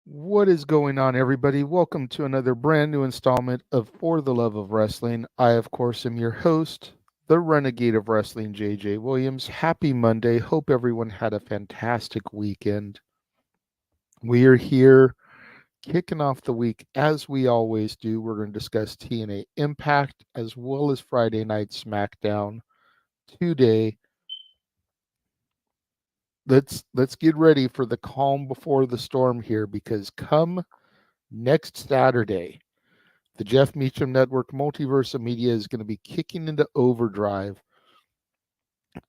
What is going on, everybody? Welcome to another brand new installment of For the Love of Wrestling. I, of course, am your host, the Renegade of Wrestling, JJ Williams. Happy Monday. Hope everyone had a fantastic weekend. We are here kicking off the week as we always do. We're going to discuss TNA Impact as well as Friday Night Smackdown today. Let's get ready for the calm before the storm here, because come next Saturday, the Jeff Meacham Network Multiverse of Media is going to be kicking into overdrive.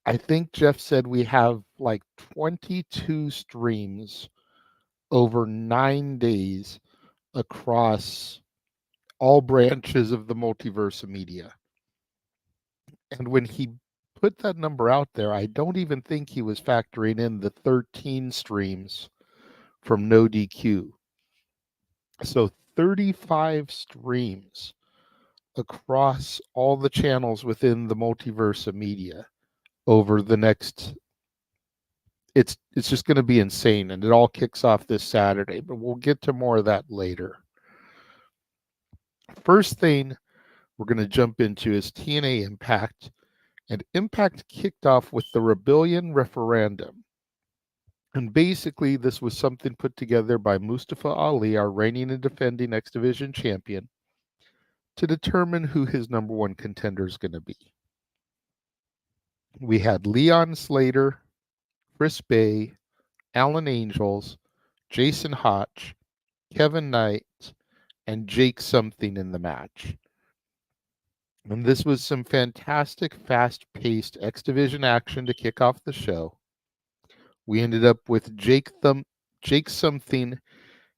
I think Jeff said we have like 22 streams over 9 days across all branches of the Multiverse of Media. And when he put that number out there, I don't even think he was factoring in the 13 streams from No DQ. So 35 streams across all the channels within the Multiverse of Media over the next, it's just going to be insane, and it all kicks off this Saturday, but we'll get to more of that later. First thing we're going to jump into is TNA Impact, and Impact kicked off with the Rebellion Referendum. And basically, this was something put together by Mustafa Ali, our reigning and defending X Division champion, to determine who his number one contender is going to be. We had Leon Slater, Chris Bay, Alan Angels, Jason Hotch, Kevin Knight, and Jake Something in the match. And this was some fantastic, fast-paced X Division action to kick off the show. We ended up with Jake Something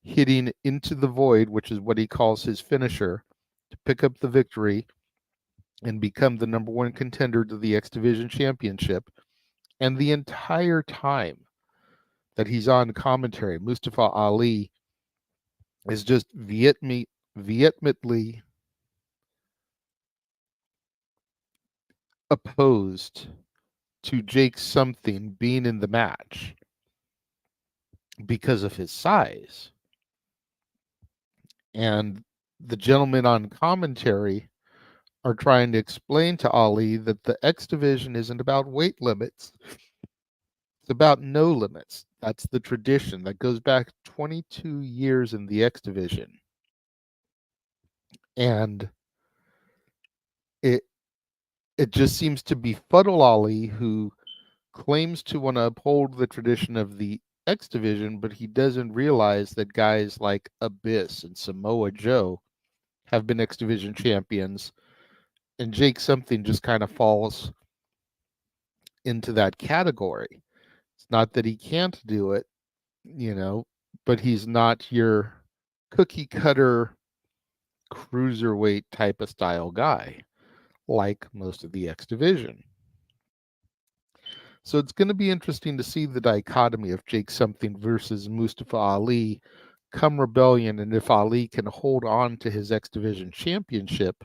hitting Into the Void, which is what he calls his finisher, to pick up the victory and become the number one contender to the X Division Championship. And the entire time that he's on commentary, Mustafa Ali is just vehemently opposed to Jake Something being in the match because of his size. And the gentlemen on commentary are trying to explain to Ali that the X Division isn't about weight limits. It's about no limits. That's the tradition that goes back 22 years in the X Division. And it just seems to befuddle Ali, who claims to want to uphold the tradition of the X Division, but he doesn't realize that guys like Abyss and Samoa Joe have been X Division champions, and Jake Something just kind of falls into that category. It's not that he can't do it, but he's not your cookie cutter cruiserweight type of style guy like most of the X Division. So it's going to be interesting to see the dichotomy of Jake Something versus Mustafa Ali come Rebellion, and if Ali can hold on to his X Division championship,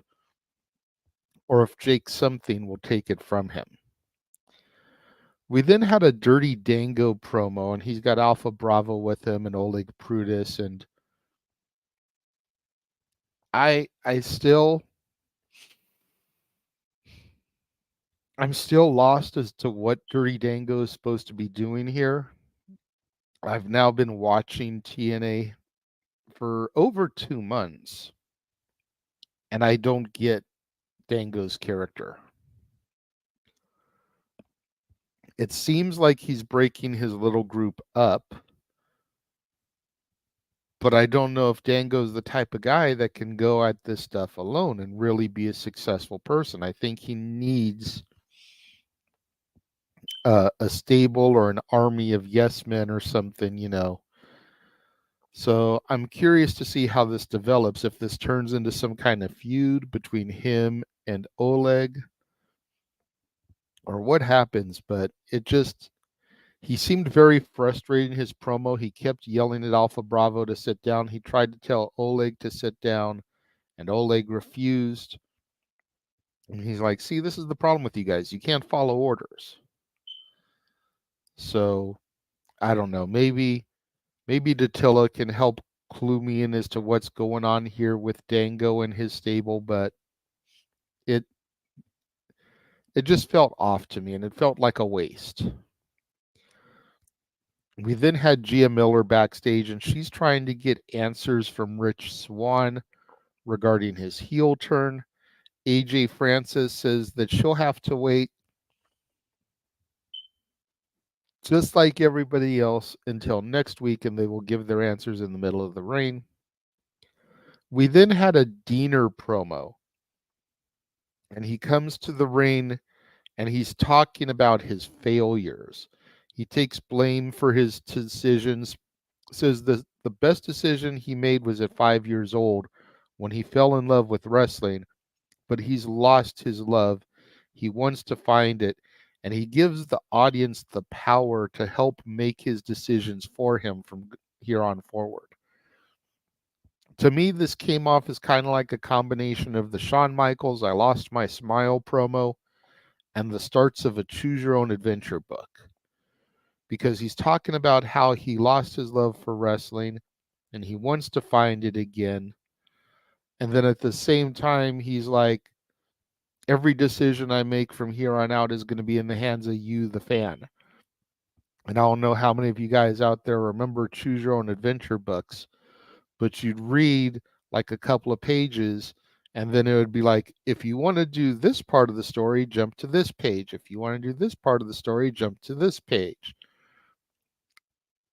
or if Jake Something will take it from him. We then had a Dirty Dango promo, and he's got Alpha Bravo with him and Oleg Prudis, and I'm still lost as to what Dirty Dango is supposed to be doing here. I've now been watching TNA for over 2 months, and I don't get Dango's character. It seems like he's breaking his little group up, but I don't know if Dango's the type of guy that can go at this stuff alone and really be a successful person. I think he needs a stable or an army of yes men or something. So I'm curious to see how this develops, if this turns into some kind of feud between him and Oleg, or what happens. But he seemed very frustrated in his promo. He kept yelling at Alpha Bravo to sit down. He tried to tell Oleg to sit down, and Oleg refused. And he's like, see, this is the problem with you guys. You can't follow orders. So I don't know. Maybe Maybe Dattila can help clue me in as to what's going on here with Dango and his stable, but it it just felt off to me, and it felt like a waste. We then had Gia Miller backstage, and she's trying to get answers from Rich Swann regarding his heel turn. AJ Francis says that she'll have to wait, just like everybody else, until next week, and they will give their answers in the middle of the ring. We then had a Diener promo, and he comes to the ring and he's talking about his failures. He takes blame for his decisions, says the best decision he made was at 5 years old when he fell in love with wrestling, but he's lost his love. He wants to find it, and he gives the audience the power to help make his decisions for him from here on forward. To me, this came off as kind of like a combination of the Shawn Michaels I Lost My Smile promo and the starts of a Choose Your Own Adventure book, because he's talking about how he lost his love for wrestling and he wants to find it again. And then at the same time, he's like, every decision I make from here on out is going to be in the hands of you, the fan. And I don't know how many of you guys out there remember Choose Your Own Adventure books, but you'd read like a couple of pages, and then it would be like, if you want to do this part of the story, jump to this page. If you want to do this part of the story, jump to this page.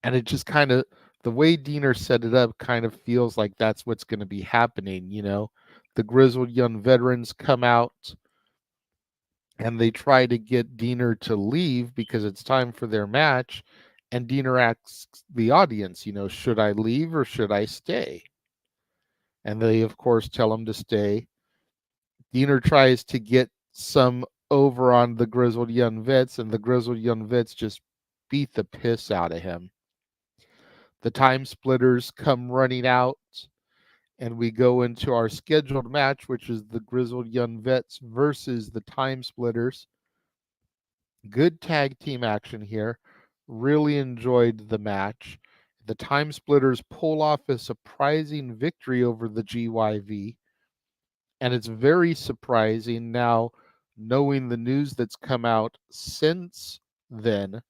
And it just kind of, the way Diener set it up kind of feels like that's what's going to be happening. The grizzled young veterans come out and they try to get Diener to leave because it's time for their match. And Diener asks the audience, should I leave or should I stay? And they, of course, tell him to stay. Diener tries to get some over on the grizzled young vets, and the grizzled young vets just beat the piss out of him. The time splitters come running out, and we go into our scheduled match, which is the grizzled young vets versus the time splitters. Good tag team action here. Really enjoyed the match. The time splitters pull off a surprising victory over the GYV. And it's very surprising now, knowing the news that's come out since then,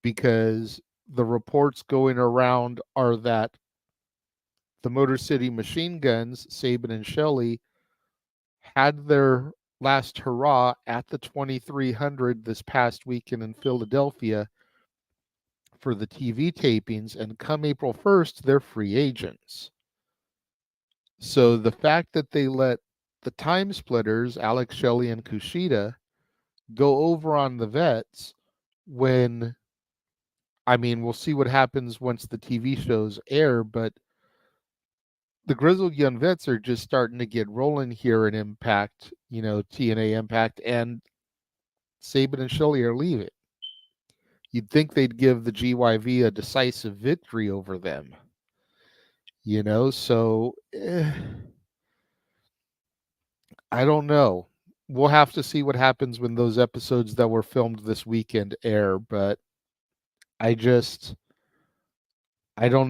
because the reports going around are that the Motor City Machine Guns, Sabin and Shelley, had their last hurrah at the 2300 this past weekend in Philadelphia for the TV tapings, and come April 1st, they're free agents. So the fact that they let the time splitters, Alex Shelley and Kushida, go over on the vets when, we'll see what happens once the TV shows air, but the grizzled young vets are just starting to get rolling here in Impact, TNA Impact, and Sabin and Shelley are leaving. You'd think they'd give the GYV a decisive victory over them, so I don't know. We'll have to see what happens when those episodes that were filmed this weekend air, but I don't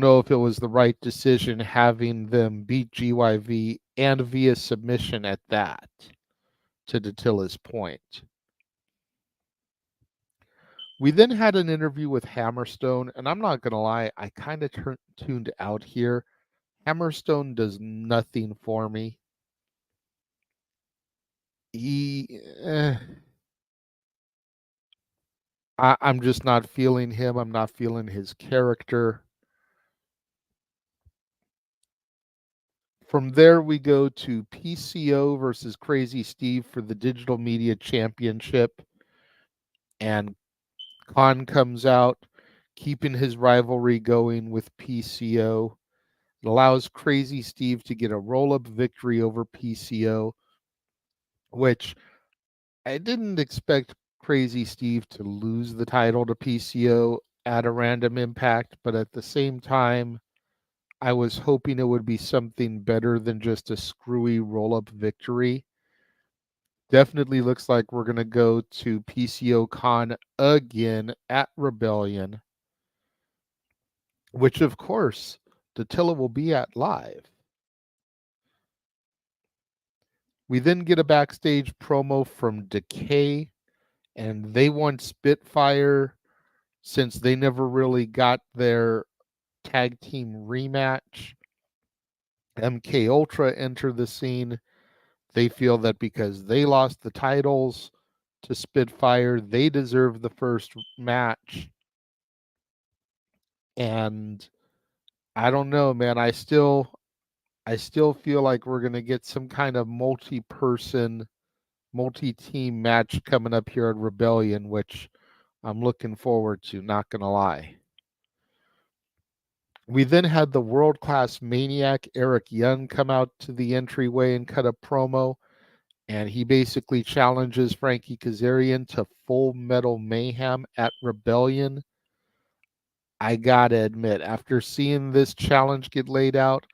know if it was the right decision having them beat GYV and via submission at that, to Dattila's point. We then had an interview with Hammerstone, and I'm not going to lie, I kind of tuned out here. Hammerstone does nothing for me. I'm just not feeling him. I'm not feeling his character. From there, we go to PCO versus Crazy Steve for the Digital Media Championship. And Khan comes out, keeping his rivalry going with PCO. It allows Crazy Steve to get a roll-up victory over PCO, which I didn't expect Crazy Steve to lose the title to PCO at a Random Impact, but at the same time, I was hoping it would be something better than just a screwy roll-up victory. Definitely looks like we're going to go to PCO Con again at Rebellion. which of course Dattila will be at live. We then get a backstage promo from Decay, and they want Spitfire since they never really got their tag team rematch. MK Ultra enter the scene. They feel that because they lost the titles to Spitfire, they deserve the first match. And I don't know, man. I still feel like we're going to get some kind of multi-person, multi-team match coming up here at Rebellion, which I'm looking forward to, not going to lie. We then had the world-class maniac Eric Young come out to the entryway and cut a promo, and he basically challenges Frankie Kazarian to Full Metal Mayhem at Rebellion. I gotta admit, after seeing this challenge get laid out,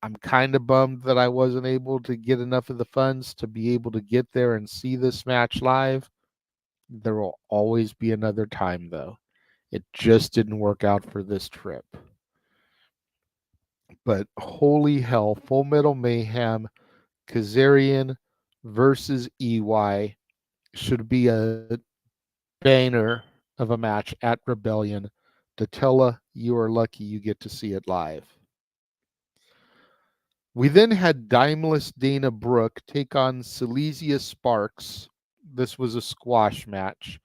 I'm kind of bummed that I wasn't able to get enough of the funds to be able to get there and see this match live. There will always be another time, though. It just didn't work out for this trip. But holy hell, Full Metal Mayhem, Kazarian versus EY should be a banger of a match at Rebellion. Dattila, you are lucky you get to see it live. We then had Dimeless Dana Brooke take on Silesia Sparks. This was a squash match.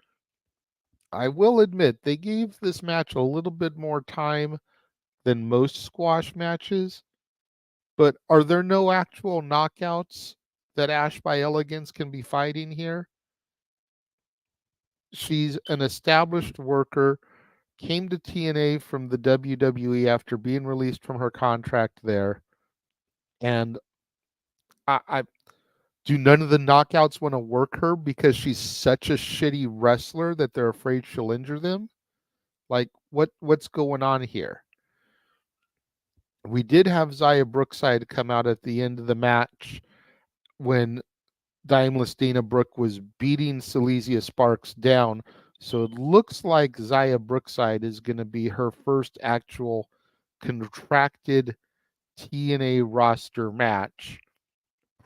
I will admit, they gave this match a little bit more time than most squash matches, but are there no actual knockouts that Ash by Elegance can be fighting here? She's an established worker, came to TNA from the WWE after being released from her contract there, and I do none of the knockouts want to work her because she's such a shitty wrestler that they're afraid she'll injure them? Like, what's going on here? We did have Xia Brookside come out at the end of the match when Dimeless Dana Brooke was beating Silesia Sparks down. So it looks like Xia Brookside is going to be her first actual contracted TNA roster match,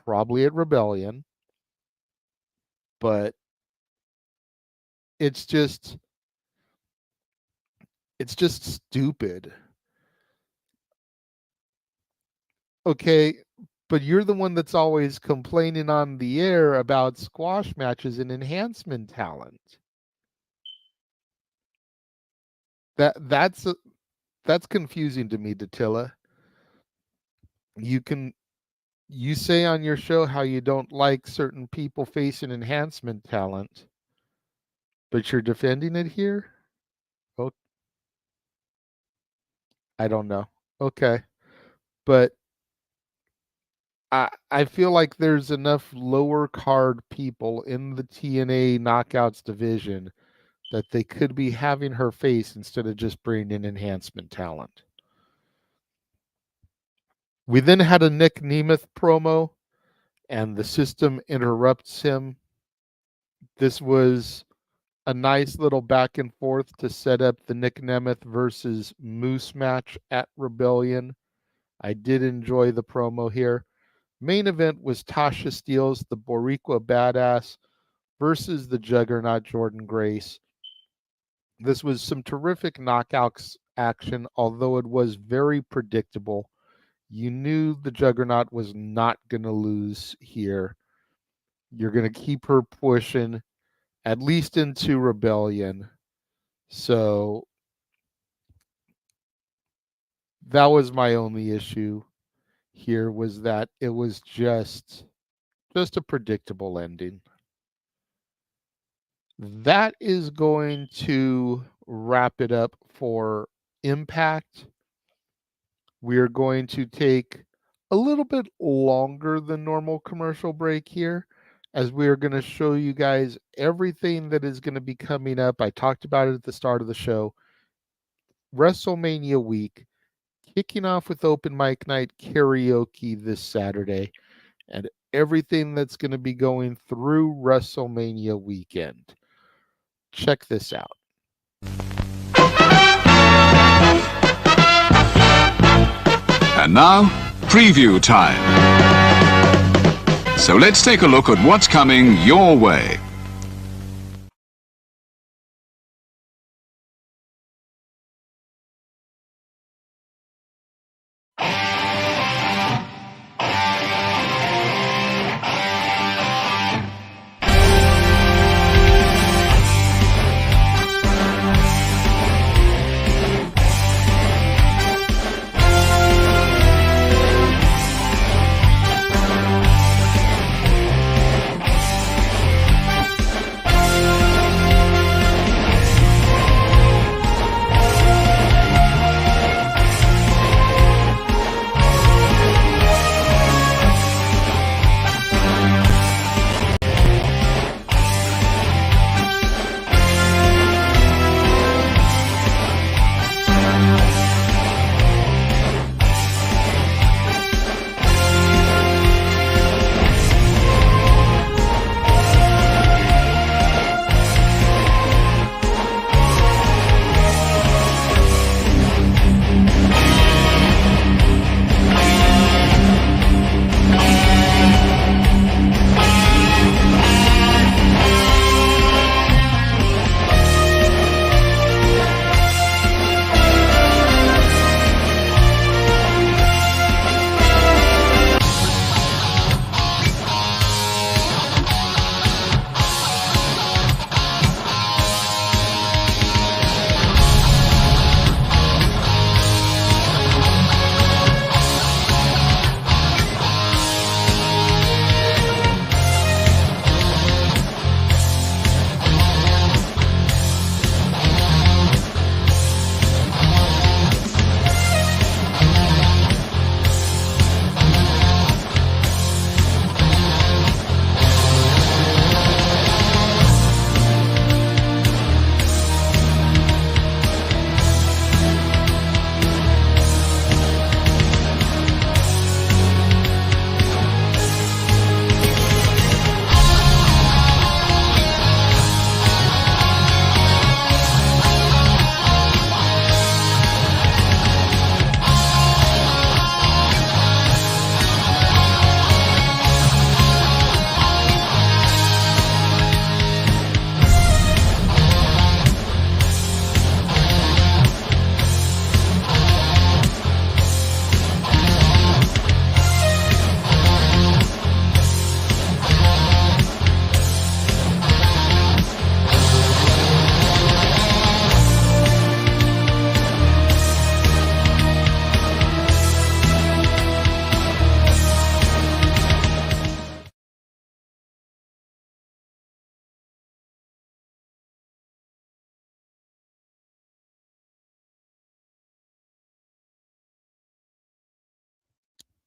probably at Rebellion. But it's just stupid. Okay, but you're the one that's always complaining on the air about squash matches and enhancement talent. That's confusing to me, Dattila. You say on your show how you don't like certain people facing enhancement talent, but you're defending it here? Oh, I don't know. Okay. But I feel like there's enough lower card people in the TNA knockouts division that they could be having her face instead of just bringing in enhancement talent. We then had a Nick Nemeth promo, and the system interrupts him. This was a nice little back and forth to set up the Nick Nemeth versus Moose match at Rebellion. I did enjoy the promo here. Main event was Tasha Steelz, the Boricua Badass, versus the Juggernaut Jordan Grace. This was some terrific knockouts action, although it was very predictable. You knew the Juggernaut was not going to lose here. You're going to keep her pushing at least into Rebellion. So that was my only issue here, was that it was just a predictable ending. That is going to wrap it up for Impact. We are going to take a little bit longer than normal commercial break here, as we are going to show you guys everything that is going to be coming up. I talked about it at the start of the show. WrestleMania week, kicking off with open mic night karaoke this Saturday, and everything that's going to be going through WrestleMania weekend. Check this out. And now, preview time. So let's take a look at what's coming your way.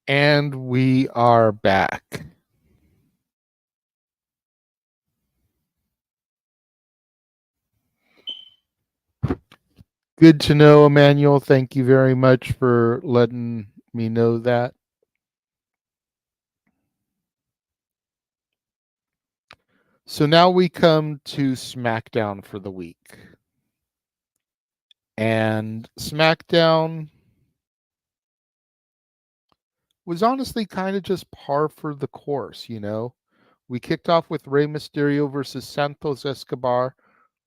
And we are back. Good to know, Emmanuel. Thank you very much for letting me know that. So now we come to SmackDown for the week. And SmackDown was honestly kind of just par for the course, you know. We kicked off with Rey Mysterio versus Santos Escobar,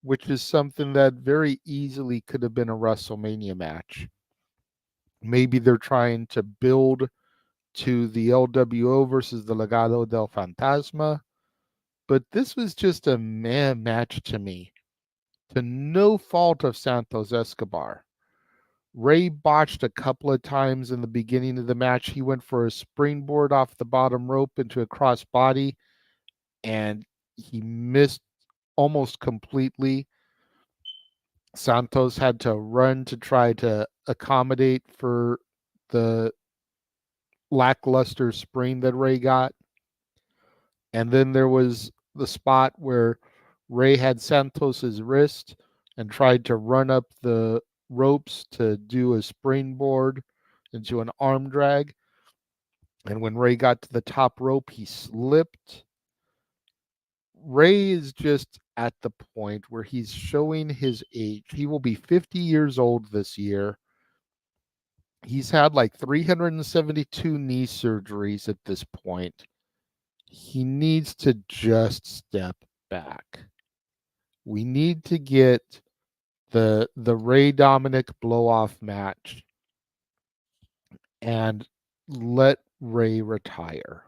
which is something that very easily could have been a WrestleMania match. Maybe they're trying to build to the LWO versus the Legado del Fantasma, but this was just a meh match to me, to no fault of Santos Escobar. Ray botched a couple of times in the beginning of the match. He went for a springboard off the bottom rope into a crossbody, and he missed almost completely. Santos had to run to try to accommodate for the lackluster spring that Ray got. And then there was the spot where Ray had Santos's wrist and tried to run up the ropes to do a springboard into an arm drag. And when Ray got to the top rope, he slipped. Ray is just at the point where he's showing his age. He will be 50 years old this year. He's had like 372 knee surgeries at this point. He needs to just step back. We need to get the Ray Dominic blow off match and let Ray retire.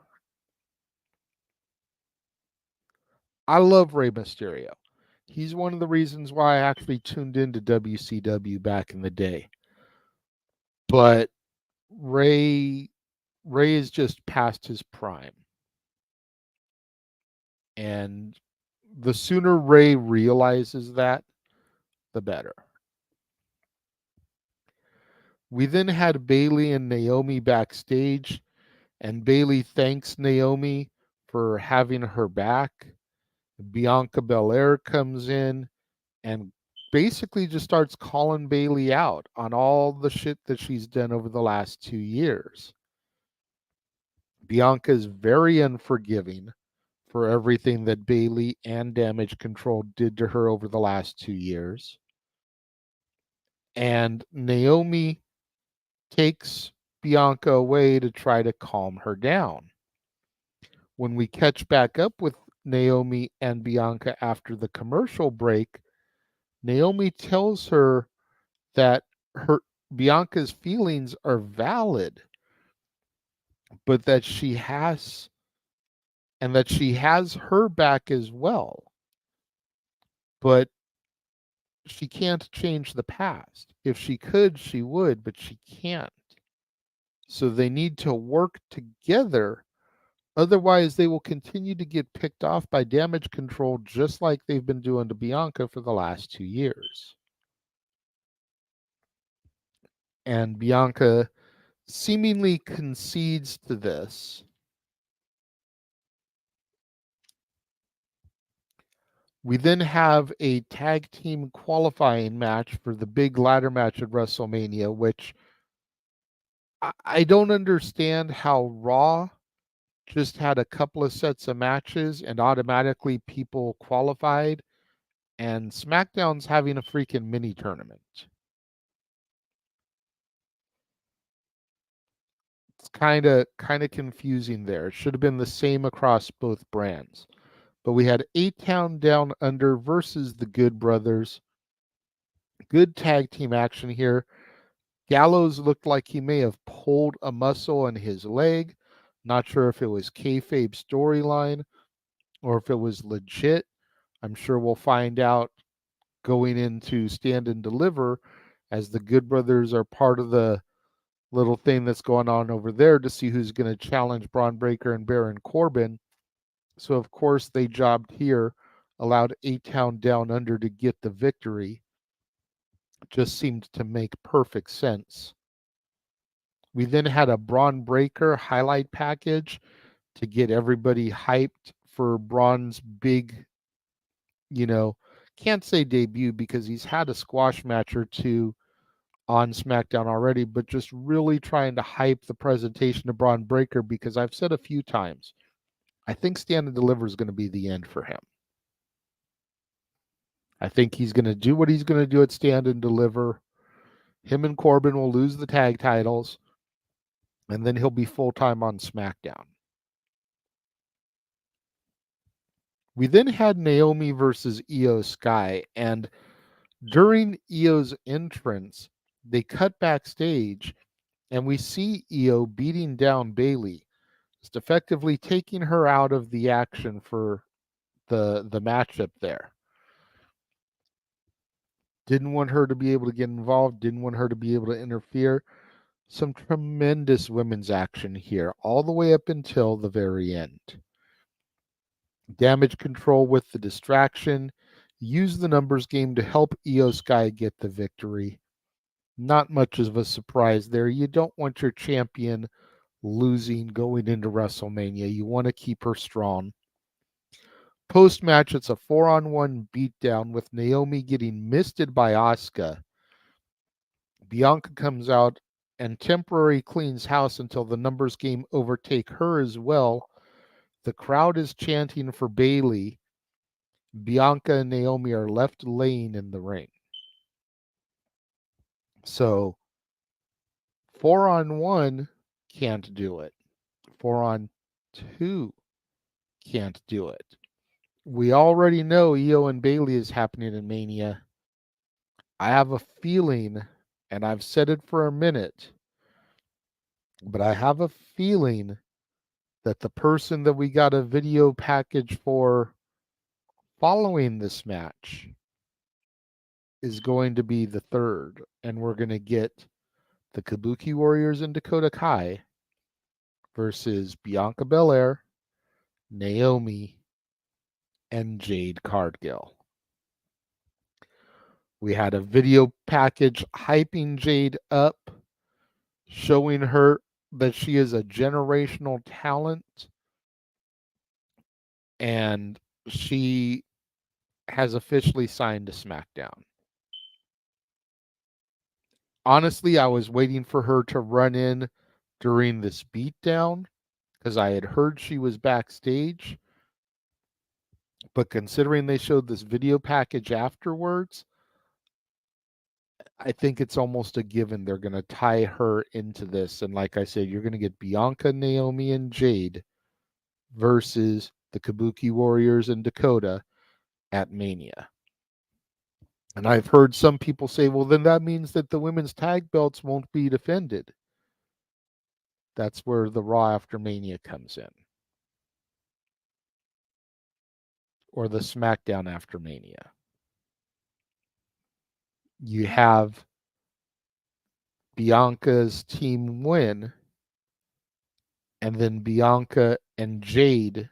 I love Rey Mysterio. He's one of the reasons why I actually tuned into WCW back in the day. But Ray is just past his prime. And the sooner Ray realizes that, the better. We then had Bayley and Naomi backstage, and Bayley thanks Naomi for having her back. Bianca Belair comes in and basically just starts calling Bayley out on all the shit that she's done over the last 2 years. Bianca is very unforgiving for everything that Bayley and Damage Control did to her over the last 2 years. And Naomi takes Bianca away to try to calm her down. When we catch back up with Naomi and Bianca after the commercial break, Naomi tells her that Bianca's feelings are valid, but that she has her back as well. But she can't change the past. If she could, she would, but she can't. So they need to work together. Otherwise, they will continue to get picked off by Damage Control just like they've been doing to Bianca for the last 2 years. And Bianca seemingly concedes to this. We then have a tag team qualifying match for the big ladder match at WrestleMania, which I don't understand how Raw just had a couple of sets of matches and automatically people qualified, and SmackDown's having a freaking mini tournament. It's kind of confusing there. It should have been the same across both brands. But we had A-Town Down Under versus the Good Brothers. Good tag team action here. Gallows looked like he may have pulled a muscle in his leg. Not sure if it was kayfabe storyline or if it was legit. I'm sure we'll find out going into Stand and Deliver, as the Good Brothers are part of the little thing that's going on over there to see who's going to challenge Braun Breaker and Baron Corbin. So, of course, they jobbed here, allowed A-Town Down Under to get the victory. It just seemed to make perfect sense. We then had a Braun Breaker highlight package to get everybody hyped for Braun's big, can't say debut because he's had a squash match or two on SmackDown already, but just really trying to hype the presentation of Braun Breaker, because I've said a few times, I think Stand and Deliver is going to be the end for him. I think he's going to do what he's going to do at Stand and Deliver. Him and Corbin will lose the tag titles, and then he'll be full-time on SmackDown. We then had Naomi versus Io Sky, and during Io's entrance, they cut backstage, and we see Io beating down Bayley, just effectively taking her out of the action for the matchup there. Didn't want her to be able to get involved, didn't want her to be able to interfere. Some tremendous women's action here, all the way up until the very end. Damage Control with the distraction. Use the numbers game to help Io Sky get the victory. Not much of a surprise there. You don't want your champion losing going into WrestleMania. You want to keep her strong. Post-match, it's a 4-on-1 beatdown with Naomi getting misted by Asuka. Bianca comes out and temporarily cleans house until the numbers game overtake her as well. The crowd is chanting for Bayley. Bianca and Naomi are left laying in the ring. So, 4-on-1 can't do it. 4-on-2 can't do it. We already know Io and Bailey is happening in Mania. I have a feeling, and I've said it for a minute, but I have a feeling that the person that we got a video package for following this match is going to be the third, and we're going to get the Kabuki Warriors and Dakota Kai versus Bianca Belair, Naomi, and Jade Cargill. We had a video package hyping Jade up, showing her that she is a generational talent, and she has officially signed to SmackDown. Honestly, I was waiting for her to run in during this beatdown because I had heard she was backstage. But considering they showed this video package afterwards, I think it's almost a given they're going to tie her into this. And like I said, you're going to get Bianca, Naomi, and Jade versus the Kabuki Warriors and Dakota at Mania. And I've heard some people say, well, then that means that the women's tag belts won't be defended. That's where the Raw after Mania comes in. Or the SmackDown after Mania. You have Bianca's team win, and then Bianca and Jade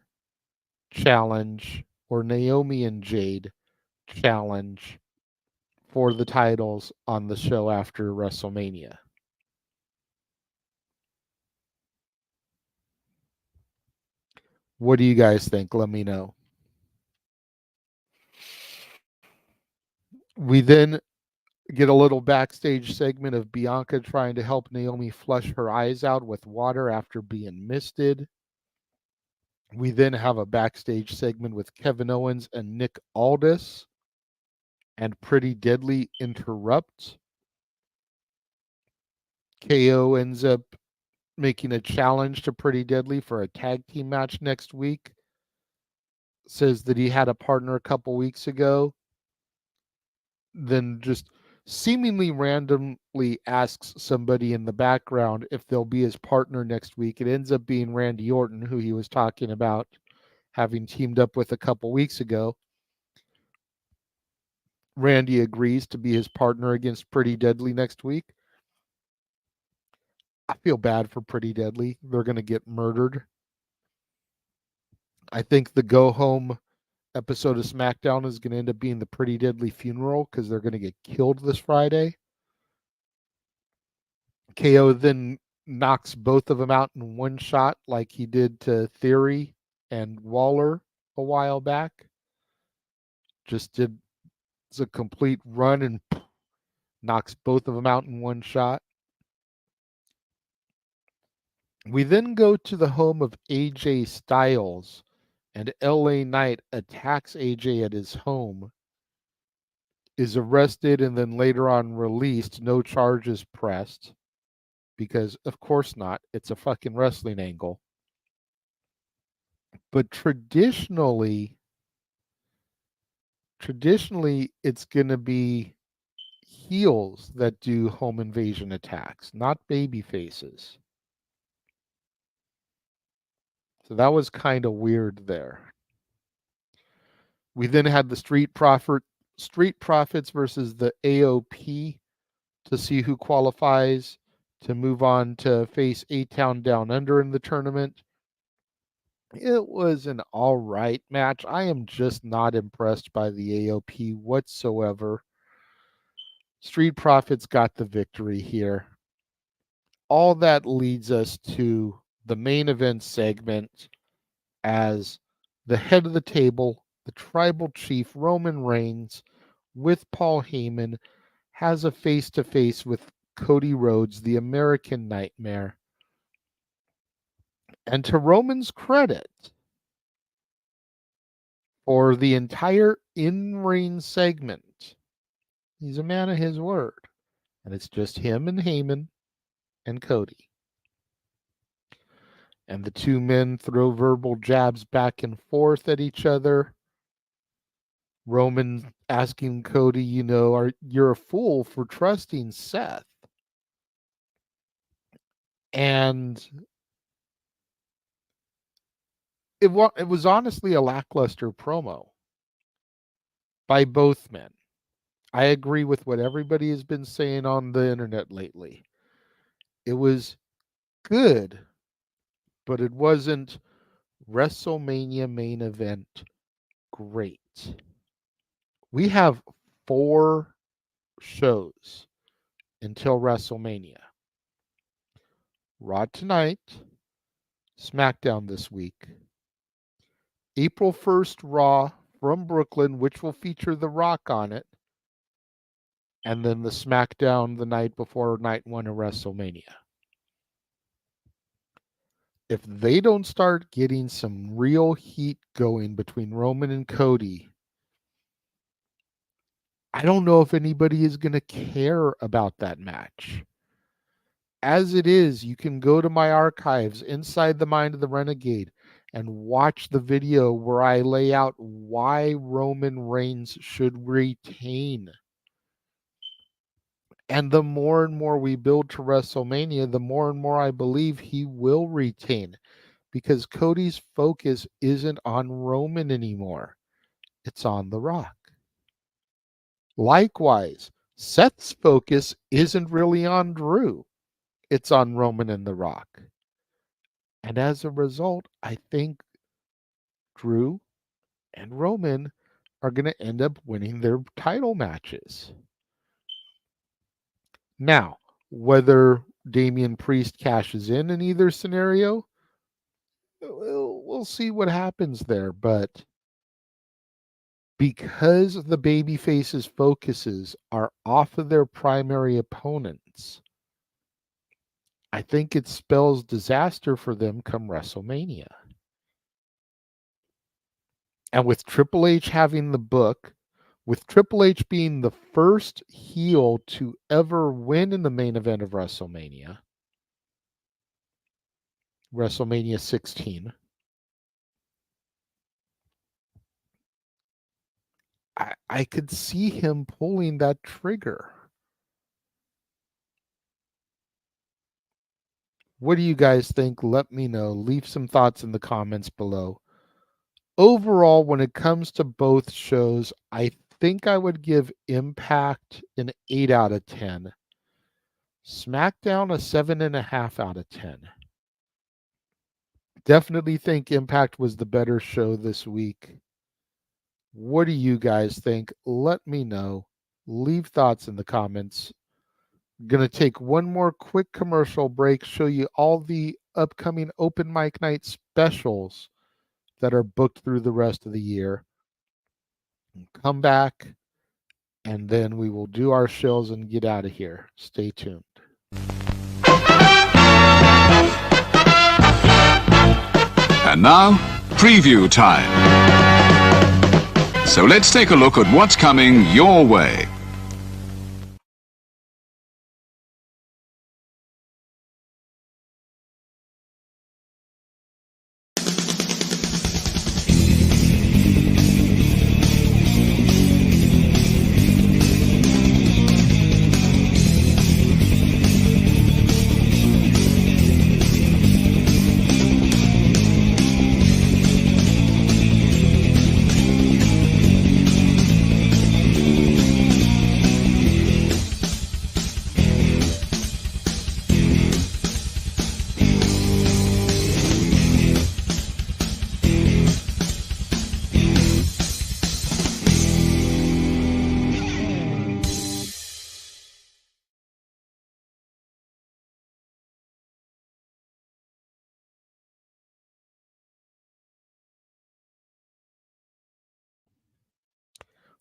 challenge, or Naomi and Jade challenge for the titles on the show after WrestleMania. What do you guys think? Let me know. We then get a little backstage segment of Bianca trying to help Naomi flush her eyes out with water after being misted. We then have a backstage segment with Kevin Owens and Nick Aldis, and Pretty Deadly interrupts. KO ends up making a challenge to Pretty Deadly for a tag team match next week. Says that he had a partner a couple weeks ago. Then just seemingly randomly asks somebody in the background if they'll be his partner next week. It ends up being Randy Orton, who he was talking about having teamed up with a couple weeks ago. Randy agrees to be his partner against Pretty Deadly next week. I feel bad for Pretty Deadly. They're going to get murdered. I think the go home episode of SmackDown is going to end up being the Pretty Deadly funeral because they're going to get killed this Friday. KO then knocks both of them out in one shot like he did to Theory and Waller a while back. Just did a complete run and knocks both of them out in one shot. We then go to the home of AJ Styles, and LA Knight attacks AJ at his home, is arrested, and then later on released, no charges pressed, because of course not, it's a fucking wrestling angle. But traditionally it's going to be heels that do home invasion attacks, not baby faces. So that was kind of weird there. We then had the Street Profits versus the AOP to see who qualifies to move on to face A-Town Down Under in the tournament. It was an all right match. I am just not impressed by the AOP whatsoever. Street Profits got the victory here. All that leads us to the main event segment as the head of the table, the tribal chief Roman Reigns, with Paul Heyman, has a face-to-face with Cody Rhodes, the American Nightmare. And to Roman's credit, for the entire in-ring segment, he's a man of his word. And it's just him and Heyman and Cody. And the two men throw verbal jabs back and forth at each other. Roman asking Cody, you're a fool for trusting Seth. And it was honestly a lackluster promo by both men. I agree with what everybody has been saying on the internet lately. It was good, but it wasn't WrestleMania main event great. We have 4 shows until WrestleMania. Raw tonight, SmackDown this week. April 1st, Raw from Brooklyn, which will feature The Rock on it. And then the SmackDown the night before night 1 of WrestleMania. If they don't start getting some real heat going between Roman and Cody, I don't know if anybody is going to care about that match. As it is, you can go to my archives, Inside the Mind of the Renegade, and watch the video where I lay out why Roman Reigns should retain. And the more and more we build to WrestleMania, the more and more I believe he will retain. Because Cody's focus isn't on Roman anymore. It's on The Rock. Likewise, Seth's focus isn't really on Drew. It's on Roman and The Rock. And as a result, I think Drew and Roman are going to end up winning their title matches. Now, whether Damian Priest cashes in either scenario, we'll see what happens there. But because the babyfaces' focuses are off of their primary opponents, I think it spells disaster for them come WrestleMania. And with Triple H having the book, with Triple H being the first heel to ever win in the main event of WrestleMania 16, I could see him pulling that trigger. What do you guys think? Let me know. Leave some thoughts in the comments below. Overall, when it comes to both shows, I think I would give Impact an 8 out of 10. SmackDown a 7.5 out of 10. Definitely think Impact was the better show this week. What do you guys think? Let me know. Leave thoughts in the comments. Going to take one more quick commercial break, show you all the upcoming open mic night specials that are booked through the rest of the year. Come back, and then we will do our shows and get out of here. Stay tuned. And now, preview time. So let's take a look at what's coming your way.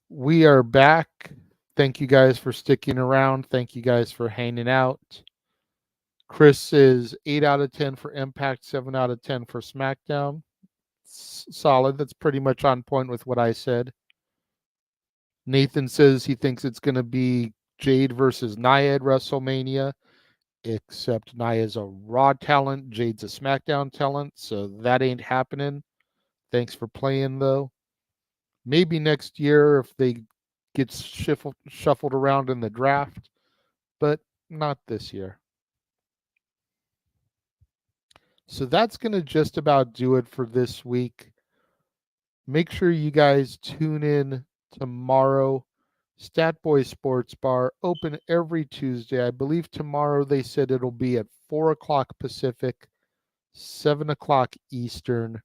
We are back. Thank you guys for sticking around. Thank you guys for hanging out. Chris is 8 out of 10 for Impact, 7 out of 10 for SmackDown. Solid. That's pretty much on point with what I said. Nathan says he thinks it's going to be Jade versus Nia at WrestleMania. except Naya's a Raw talent, Jade's a SmackDown talent, so that ain't happening. Thanks for playing, though. Maybe next year if they get shuffled around in the draft, but not this year. So that's going to just about do it for this week. Make sure you guys tune in tomorrow. Stat Boy Sports Bar, open every Tuesday. I believe tomorrow they said it'll be at 4 o'clock Pacific, 7 o'clock Eastern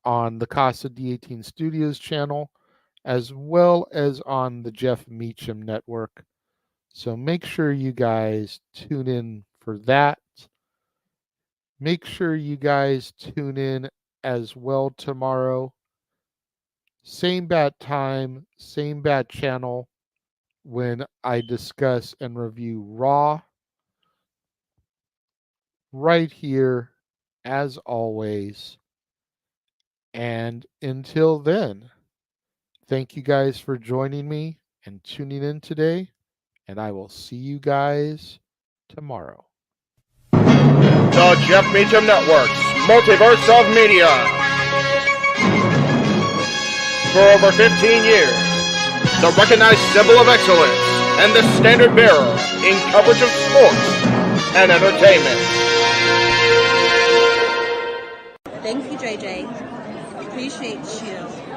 on the Casa D18 Studios channel, as well as on the Jeff Meacham Network. So make sure you guys tune in for that. Make sure you guys tune in as well tomorrow. Same bat time, same bat channel when I discuss and review Raw. Right here, as always. And until then, thank you guys for joining me and tuning in today. And I will see you guys tomorrow. The Jeff Meacham Network's Multiverse of Media. For over 15 years, the recognized symbol of excellence and the standard bearer in coverage of sports and entertainment. Thank you, JJ. Appreciate you.